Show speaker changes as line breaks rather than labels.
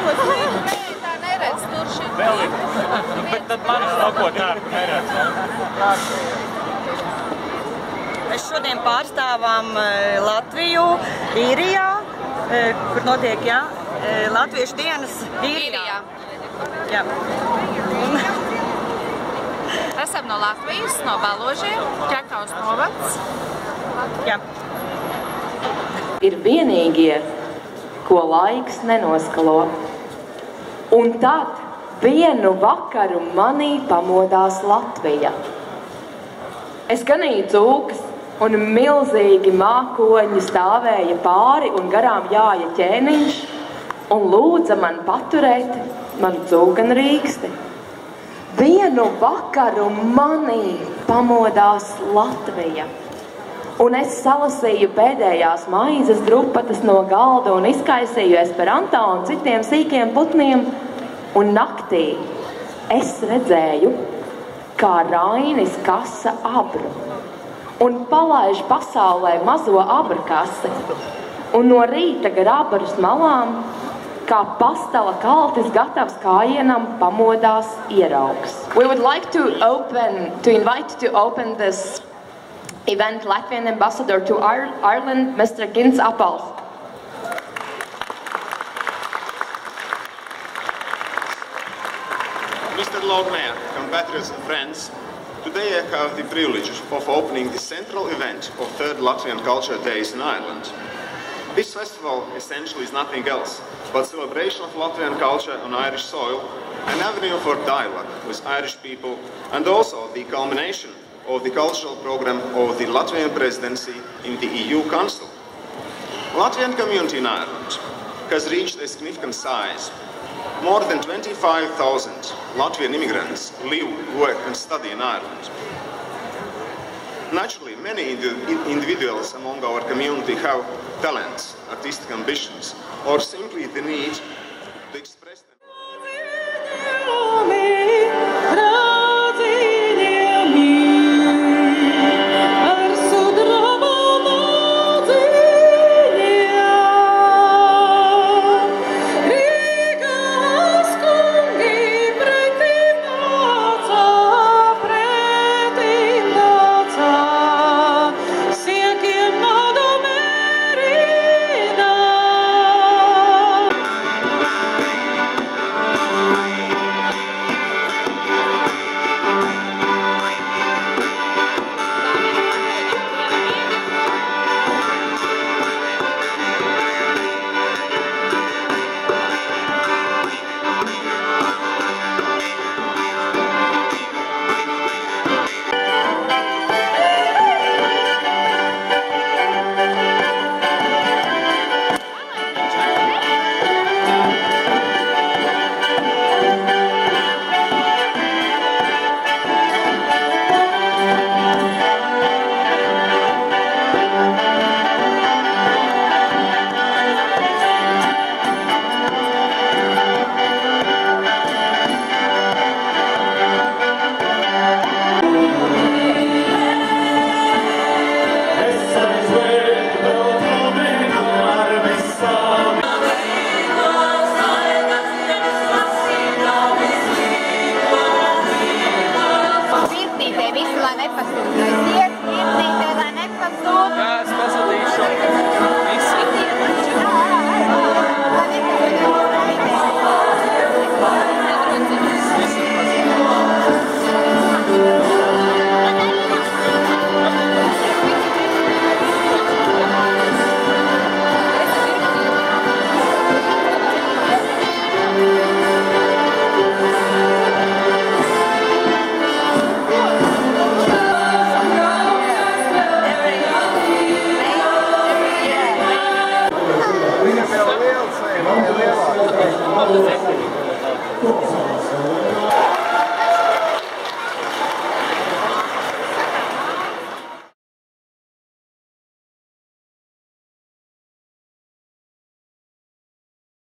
Tā neredz tur šī.
Bet tad manis lokotārku neredz.
Mēs šodien pārstāvām Latviju Īrijā, kur notiek, Latviešu dienas Īrijā. Jā.
Esam no Latvijas, no Baložiem, Ķekavas novads.
Jā.
Ir vienīgie, ko laiks nenoskalo. Un tad vienu vakaru manī pamodās Latvija. Es ganīju cūkas, un milzīgi mākoņi stāvēja pāri un garām jāja ķēniņš, un lūdza man paturēt manu cūkanu rīksti. Vienu vakaru manī pamodās Latvija. Un es salasīju pēdējās maizes drupatas no galda un izkaisīju esperanto un citiem sīkiem putniem. Un naktī es redzēju, kā Rainis kasa abru un palaiž pasaulē mazo abru kasi. Un no rīta gar abrus malām, kā pastala kaltis gatavs kājienam, pamodās ieraugs. We would like to invite to open this event Latvian ambassador to Ireland, Mr. Gins Appels.
Mr. Lord Mayor, compatriots and friends, today I have the privilege of opening the central event of 3rd Latvian Culture Days in Ireland. This festival essentially is nothing else but celebration of Latvian culture on Irish soil, an avenue for dialogue with Irish people, and also the culmination of the cultural program of the Latvian presidency in the EU Council. Latvian community in Ireland has reached a significant size. More than 25,000 Latvian immigrants live, work and study in Ireland. Naturally, many individuals among our community have talents, artistic ambitions, or simply the need to express them.
Liels,